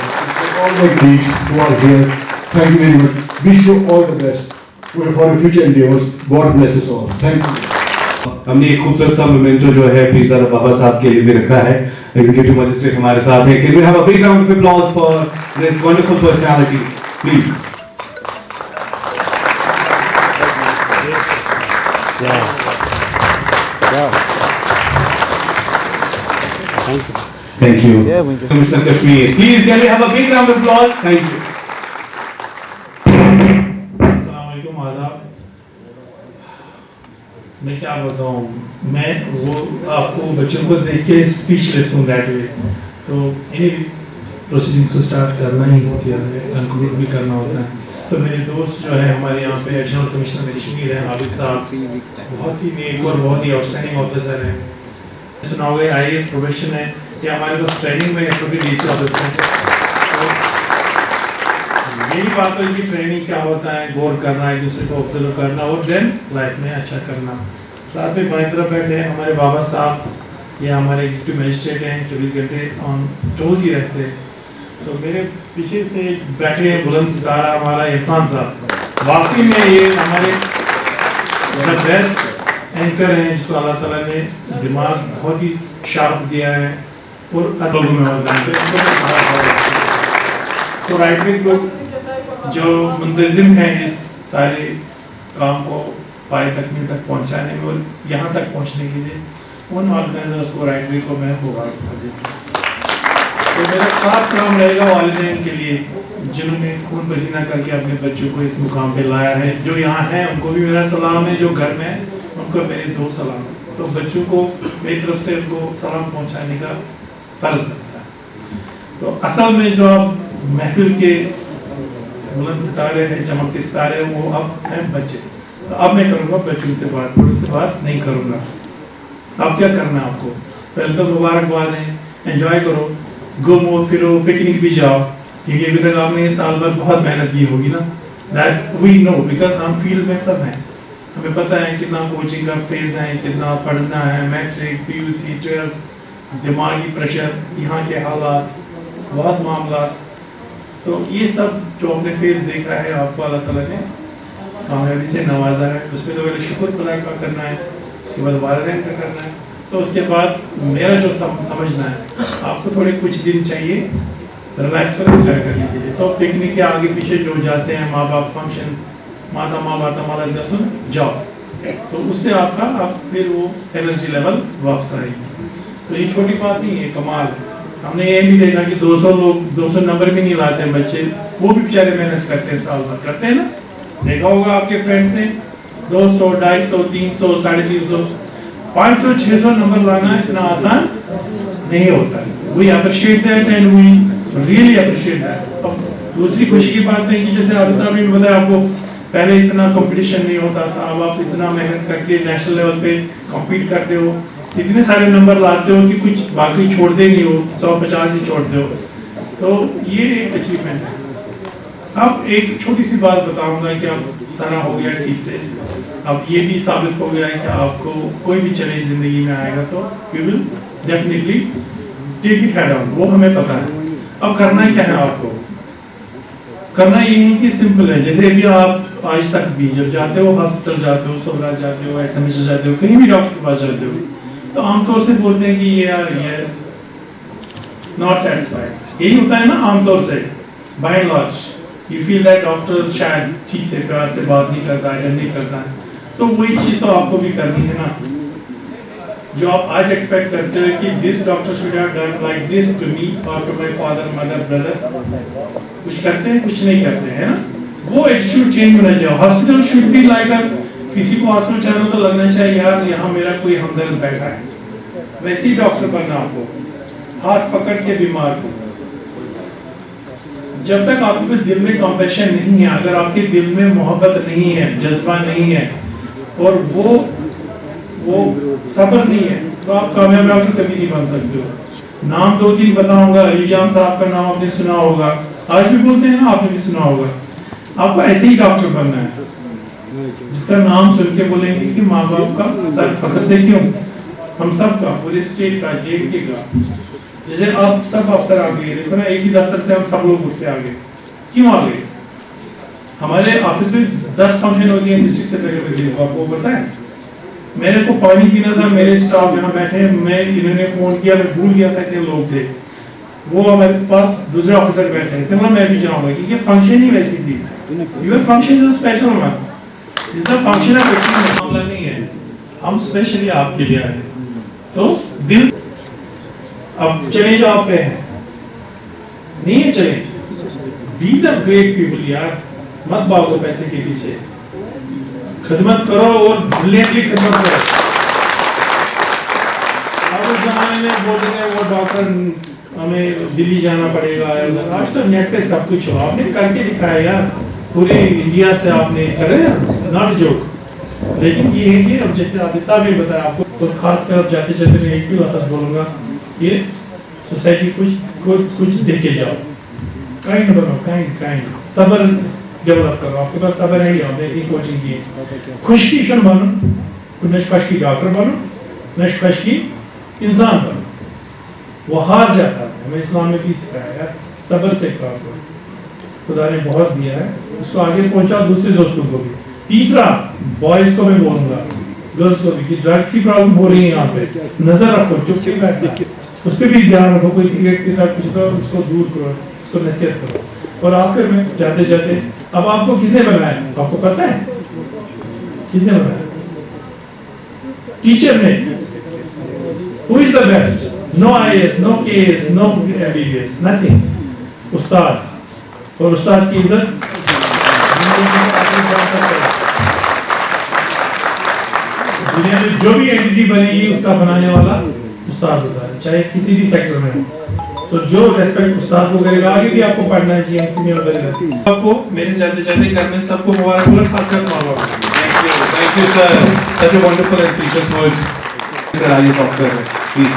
all my colleagues who are here, thank you very much. Wish you all the best for your future endeavors. God bless us all. Thank you. हमने एक खूबसूरत सा मोमेंटो जो है पीज़ा बाबा साहब के लिए भी रखा है। एग्जीक्यूटिव मजिस्ट्रेट हमारे साथ हैं। Can we have a big round of applause for this wonderful personality, please? Thank you. Yeah, thank you. Commissioner Kashmir, please can we have a big round of applause? Thank you. अस्सलामुअलैकुम, आदाब। मैं क्या बताऊँ, मैं वो आपको बच्चों को देख के स्पीचलेस हूँ दैट वे। तो इन्हीं प्रोसीडिंग्स को स्टार्ट करना ही होती है, कंक्लूड भी करना होता है। तो मेरे दोस्त जो है हमारे यहाँ पे एडिशनल कमिश्नर कश्मीर हैं, आबिद साहब, बहुत ही नेक और बहुत ही आउटस्टैंडिंग ऑफिसर हैं। सुना होगा IAS प्रोफेशन है, ये हमारे पास ट्रेनिंग में सभी DC ऑफिसर हैं। यही बात है कि ट्रेनिंग क्या होता है, गौर करना, एक दूसरे को ऑब्जर्व करना और देन लाइफ में अच्छा करना। साथ में बाएं तरफ बैठे हैं हमारे बाबा साहब, ये हमारे एग्जीक्यूटिव मजिस्ट्रेट हैं, 24 घंटे ऑन टोज ही रहते हैं। तो मेरे पीछे से बैठे हैं बुलंद सितारा हमारा इरफान साहब। वाकई में ये हमारे द बेस्ट एंकर हैं जिसको अल्लाह ताला ने दिमाग बहुत ही शार्प दिया है और लोगों में होता है। तो राइट विंग लोग जो मुंतजिम हैं इस सारे काम को पाए तकमील तक पहुंचाने में और यहाँ तक पहुंचने के लिए उन ऑर्गेनाइजर्स को राइट विंग को मैं मुबारकबाद देता हूँ। तो मेरा खास काम रहेगा वालिदैन के लिए जिन्होंने खून पसीना करके अपने बच्चों को इस मुकाम पे लाया है। जो यहाँ हैं उनको भी मेरा सलाम है, जो घर में हैं उनको मेरे दो सलाम है। तो बच्चों को मेरी तरफ से उनको सलाम पहुँचाने का फर्ज बनता है। तो असल में जो आप महफिल के बुलंद सितारे हैं, चमकते सितारे हैं, वो अब हैं बच्चे। तो अब मैं करूँगा बच्चों से बात, बड़ों से बात नहीं करूँगा। अब क्या करना है आपको? पहले तो मुबारकबाद है, एंजॉय करो, घूमो फिरो, पिकनिक भी जाओ, क्योंकि अभी तक आपने इस साल भर बहुत मेहनत की होगी ना। दैट वी नो बिकॉज हम फील्ड में सब हैं, हमें पता है कितना कोचिंग का फेज है, कितना पढ़ना है, मैट्रिक, पीयूसी, 12, दिमागी प्रेशर, यहाँ के हालात, बहुत मामला। तो ये सब जो आपने फेज देखा है, आपको अल्लाह ताला ने कामयाबी से नवाजा है, उसमें तो पहले शुक्र खुदा का करना है, उसके बाद वालिदैन का करना है। तो उसके बाद मेरा जो समझना है, आपको थोड़े कुछ दिन चाहिए रिलैक्स कर एंजॉय करने के लिए। तो पिकनिक के आगे पीछे जो जाते हैं, माँ बाप फंक्शन, माता माँ बाता माला सुन जाओ, तो उससे आपका आप फिर वो एनर्जी लेवल वापस आएगी। तो ये छोटी बात नहीं है, कमाल है। हमने ये भी देखा कि 200 लोग 200 नंबर भी नहीं लाते हैं बच्चे, वो भी बेचारे मेहनत करते हैं, साल भर करते हैं ना। देखा होगा आपके फ्रेंड्स ने 200, 250, 300, 350, 500, 600 नंबर लाना इतना आसान नहीं होता है। We appreciate that and we really appreciate that. अब दूसरी खुशी की बात है कि जैसे अभी बताया आपको, पहले इतना कंपटीशन नहीं होता था, अब आप इतना मेहनत करके नेशनल लेवल पे कॉम्पीट करते हो, इतने सारे नंबर लाते हो कि कुछ बाकी छोड़ते नहीं हो, 150 ही छोड़ते हो। तो ये एक अचीवमेंट है। अब एक छोटी सी बात बताऊंगा कि अब सारा हो गया ठीक से, अब ये भी साबित हो गया है कि आपको कोई भी चैलेंज जिंदगी में आएगा तो you will definitely take it head on, वो हमें पता है। अब करना क्या है आपको? करना ये है कि सिंपल है, जैसे अभी आप आज तक भी जब जाते हो, हॉस्पिटल जाते हो, सोहराज जाते हो, SMS जाते हो, कहीं भी डॉक्टर के पास जाते हो, तो आमतौर से बोलते हैं कि ये यार ये नॉट सेटिस्फाइड, यही होता है ना आमतौर से। By and large you feel that doctor शायद ठीक से प्यार से बात नहीं करता है, नहीं करता है। तो वही चीज तो आपको भी करनी है ना, जो आप आज एक्सपेक्ट करते हो कि this doctor should have done like this to me और to my father, mother, brother. कुछ करते हैं, कुछ नहीं करते हैं ना, वो एटीट्यूड चेंज होना चाहिए। हॉस्पिटल शुड बी लाइक किसी को हॉस्पिटल जाना तो लगना चाहिए यार यहाँ मेरा कोई हमदर्द बैठा है, वैसे ही डॉक्टर बनना आपको, हाथ पकड़ के बीमार को। जब तक आपके दिल में कंपैशन नहीं है, अगर आपके दिल में मोहब्बत नहीं है, जज्बा नहीं है और वो सब्र नहीं है, तो आप कामयाब डॉक्टर कभी नहीं बन सकते हो। नाम 2-3 बताऊंगा, अलीजाम साहब का नाम आपने सुना होगा, आज भी बोलते हैं ना, आपने भी सुना होगा। आपको ऐसे ही डॉक्टर बनना है जिसका नाम सुन के बोलेंगे कि माँ बाप का सर फख्र से क्यों, हम सब का, पूरे स्टेट का, JNK का। जैसे आप सब अफसर आ गए, देखो ना, एक ही दफ्तर से हम सब लोग उठते आ गए। क्यों आ गए? हमारे ऑफिस में 10 फंक्शन होती है डिस्ट्रिक्ट सेक्रेटरी, आपको पता है। मेरे को पानी पीना था, मेरे स्टाफ यहाँ बैठे हैं, मैं इन्होंने फोन किया, मैं भूल गया था इतने लोग थे, वो हमारे पास दूसरे ऑफिसर बैठे हैं, तो मैं भी जाऊंगा क्योंकि फंक्शन ही वैसी थी। Your function is special one, इसका फंक्शन है, मामला नहीं है, हम स्पेशली आपके लिए आए। तो दिल अब चले जो आप पे है, नहीं है चले, बी द ग्रेट पीपल यार, मत भागो पैसे के पीछे, खिदमत करो और ब्रिलियंटली खिदमत करो। अब उस जमाने में बोल रहे वो डॉक्टर हमें दिल्ली जाना पड़ेगा, आज तो नेट पे सब कुछ हो, आपने करके दिखाया यार, पूरे इंडिया से आपने करे, नॉट जोक। लेकिन ये है कि अब जैसे आप साहब ने बताया आपको, और खासकर अब जाते जाते मैं एक ही लफ्ज़ बोलूँगा कि सोसाइटी कुछ देके जाओ, काइंड बनो, काइंड सब्र डेवलप करो। आपके पास सब्र है ही, आपने इतनी कोचिंग की, खुशकिशन बनो, निष्कश की डॉक्टर बनो, निष्कश की इंसान बनो। वो हार जाता है, हमें इस्लाम में भी सिखाया है सब्र से काम करो, खुदा ने बहुत दिया है उसको आगे पहुंचाओ दूसरे दोस्तों को भी। तीसरा, बॉयज को मैं बोलूंगा, गर्ल्स को भी, कि ड्रग्स की प्रॉब्लम हो रही है यहाँ पे, नजर रखो, चुप नहीं बैठना, उस पर भी ध्यान रखो, कोई सिगरेट पीता कुछ तो उसको दूर करो, उसको नसीहत करो। और आखिर में जाते जाते, अब आपको किसने बनाया, आपको पता है किसने बनाया? टीचर ने। Who is the best? No IAS, no KAS, no MBBS, nothing. उस्ताद, और उस्ताद की इज्जत दुनिया में जो भी एंटिटी बनेगी उसका बनाने वाला उस्ताद होता है, चाहे किसी भी सेक्टर में हो। तो जो रेस्पेक्ट उस्ताद को करेगा, आगे भी आपको पढ़ना है जीएमसी में उधर आपको मेरे जाते जाते घर में सबको मुबारक बोला, खासकर माँ-बाप। Thank you, sir. Such a wonderful and precious words. Sir, IAS officer, please.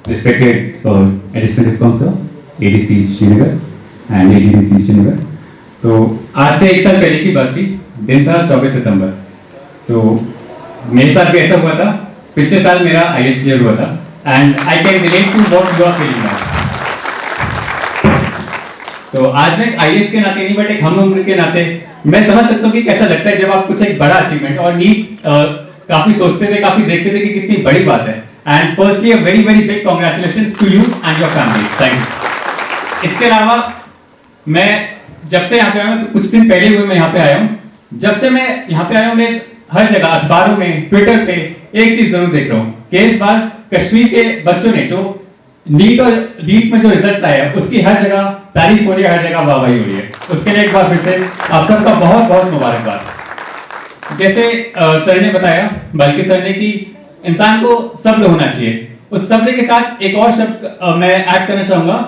Respected Additional Council, ADC Srinagar and AGDC Srinagar. तो आज से 1 साल पहले की बात थी, दिन था 24 सितंबर। तो मेरे साथ भी ऐसा हुआ था, पिछले साल मेरा IAS क्लियर हुआ था and I can relate to what you are feeling now. तो आज मैं IAS के नाते नहीं, बट एक हम उम्र के नाते मैं समझ सकता हूँ कि कैसा लगता है जब आप कुछ एक बड़ा अचीवमेंट, और नीट काफी सोचते थे, काफी देखते थे कि कितनी बड़ी बात है। And firstly a very very big congratulations to you and your family, thank you. इसके अलावा मैं जब से यहाँ पे आया हूँ, कुछ दिन पहले हुए मैं यहाँ पे आया हूँ, जब से मैं यहाँ पे आया हूँ, मैं हर जगह अखबारों में, ट्विटर पे एक चीज जरूर देख रहा हूँ कि इस बार कश्मीर के बच्चों ने जो नीट में जो रिजल्ट आया है उसकी हर जगह तारीफ हो रही है, हर जगह वाहवाही हो रही है। उसके लिए एक बार फिर से आप सबका बहुत बहुत मुबारकबाद। जैसे सर ने बताया, बल्कि सर ने, कि इंसान को सब्र होना चाहिए। उस सब्र के साथ एक और शब्द मैं ऐड करना चाहूंगा,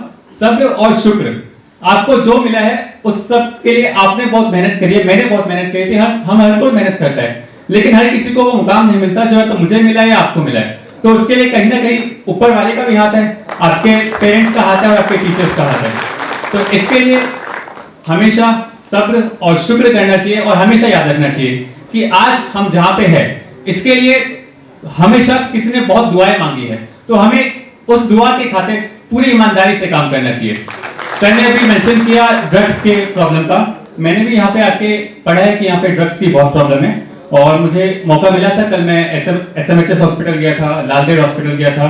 सब्र और शुक्र। आपको जो मिला है उस सब के लिए आपने बहुत मेहनत करी है, मैंने बहुत मेहनत करी थी, हम हर कोई मेहनत करता है, लेकिन हर किसी को वो मुकाम नहीं मिलता जो है तो मुझे मिला है या आपको मिला है। तो उसके लिए कहीं ना कहीं ऊपर वाले का भी हाथ है, आपके पेरेंट्स का हाथ है और आपके टीचर्स का हाथ है। तो इसके लिए हमेशा सब्र और शुक्र करना चाहिए, और हमेशा याद रखना चाहिए कि आज हम जहां पे हैं इसके लिए हमेशा किसी ने बहुत दुआएं मांगी है, तो हमें उस दुआ के खातिर पूरी ईमानदारी से काम करना चाहिए। सर ने अभी मेंशन किया ड्रग्स के प्रॉब्लम का, मैंने भी यहाँ पे आके पढ़ा है कि यहाँ पे ड्रग्स की बहुत प्रॉब्लम है, और मुझे मौका मिला था, कल मैं SMHS हॉस्पिटल गया था, लालगढ़ हॉस्पिटल गया था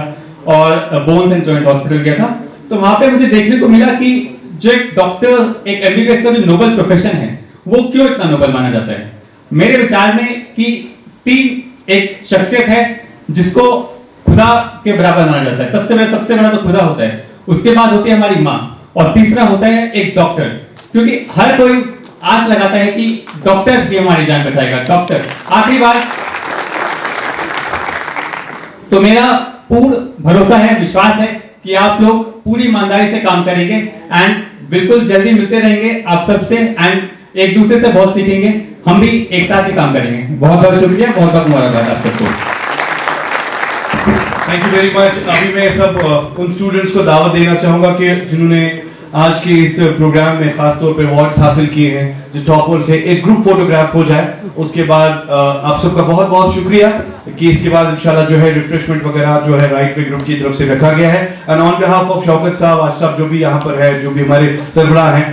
और बोन्स एंड जॉइंट हॉस्पिटल गया था। तो वहां पे मुझे देखने को मिला कि जो एक डॉक्टर, एक MBBS का जो नोबल प्रोफेशन है, वो क्यों इतना नोबल माना जाता है? मेरे विचार में कि 3 एक शख्सियत है जिसको खुदा के बराबर माना जाता है। सबसे बड़ा तो खुदा होता है, उसके बाद होती है हमारी माँ, और तीसरा होता है एक डॉक्टर, क्योंकि हर कोई आस लगाता है कि डॉक्टर ही हमारी जान बचाएगा, डॉक्टर। आखिरी बात, तो मेरा पूर्ण भरोसा है, विश्वास है कि आप लोग पूरी ईमानदारी से काम करेंगे एंड बिल्कुल जल्दी मिलते रहेंगे आप सबसे, एंड एक दूसरे से बहुत सीखेंगे, हम भी एक साथ ही काम करेंगे। बहुत बहुत शुक्रिया, बहुत बहुत मुबारकबाद आप सबको। Thank you very much. अभी मैं सब उन स्टूडेंट्स को दावत देना चाहूंगा कि जिन्होंने आज के इस प्रोग्राम में खास तौर पे अवार्ड्स हासिल किए हैं, जो टॉपर्स है, एक ग्रुप फोटोग्राफ हो जाए। उसके बाद आप सबका बहुत बहुत शुक्रिया कि इसके बाद इंशाल्लाह जो है रिफ्रेशमेंट वगैरह जो है राइट वे ग्रुप की तरफ से रखा गया है। And on behalf of Shaukat साहब, आज साहब जो भी यहाँ पर है, जो भी हमारे सरबराह हैं,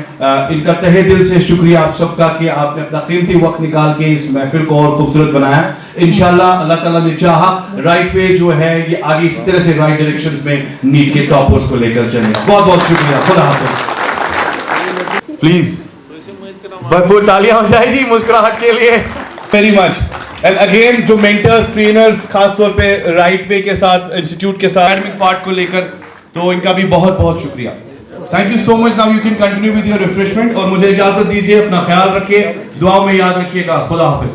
इनका तहे दिल से शुक्रिया आप सबका कि आपने अपना कीमती वक्त निकाल के इस महफिल को और खूबसूरत बनाया। इंशाल्लाह अल्लाह ताला ने चाहा राइट वे जो है ये आगे इसी तरह से राइट डायरेक्शंस में नीट के टॉपर्स को लेकर चले। बहुत बहुत शुक्रिया, खुदा हाफिज़। प्लीज भरपूर तालियां हो जाए जी मुस्कुराहट के लिए। Very much. एंड अगेन जो मेंटर्स, ट्रेनर्स, खास तौर पे राइट वे के साथ, इंस्टीट्यूट के साथ एकेडमिक पार्ट को लेकर, तो इनका भी बहुत बहुत शुक्रिया। Thank you so much. Now you can continue with your refreshment, और मुझे इजाजत दीजिए, अपना ख्याल रखिए, दुआओं में याद रखिएगा। खुदा हाफिज।